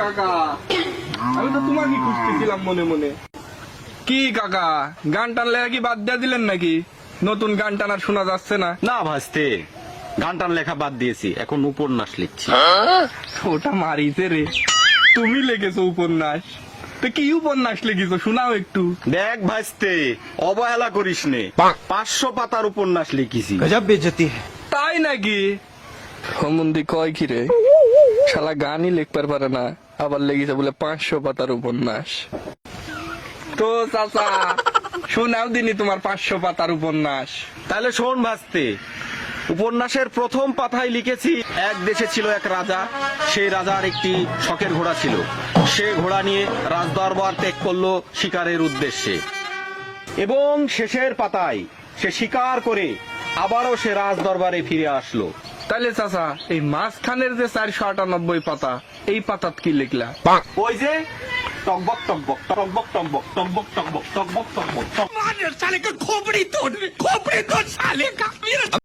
কাকা, আমি তো তোমাকে খুঁজতেছিলাম মনে মনে। কি কাকা, গান টানলে কি বাদ দিয়ে দিলেন নাকি? নতুন গান টানার শোনা যাচ্ছে না। না ভাসতে, গান টান লেখা বাদ দিয়েছি, এখন উপন্যাস লিখছি। ওটা মারিছে রে, তুমি লিখেছো উপন্যাস? তো কি উপন্যাস লিখেছো, শোনাও একটু। দেখ ভাসতে, অবহেলা করিস নে, 500 পাতার উপন্যাস লিখেছি। गजब बेइज्जती है। তাই নাকি? সম্বন্ধে কয় কি রে, শালা গানই লিখতে পারে না, আবার লেগেছে বলে 500 পাতার উপন্যাস। তো চাচা শোনাও দিনি তোমার 500 পাতার উপন্যাস। তাহলে শোন ভাসতে, উপন্যাসের প্রথম পাতায় লিখেছি, এক দেশে ছিল এক রাজা। সেই রাজার একটি শখের ঘোড়া ছিল। সে ঘোড়া নিয়ে রাজদরবার ত্যাগ করলো শিকারের উদ্দেশ্যে, এবং শেষের পাতায় সে শিকার করে আবারও সে রাজদরবারে ফিরে আসলো। তাহলে চাচা এই মাঝখানের যে 498 পাতা, এই পাতাত কি লিখলা? ওই যে টকবক টকবক টকবক টকবক টকবক টকবক টকবক টকবক।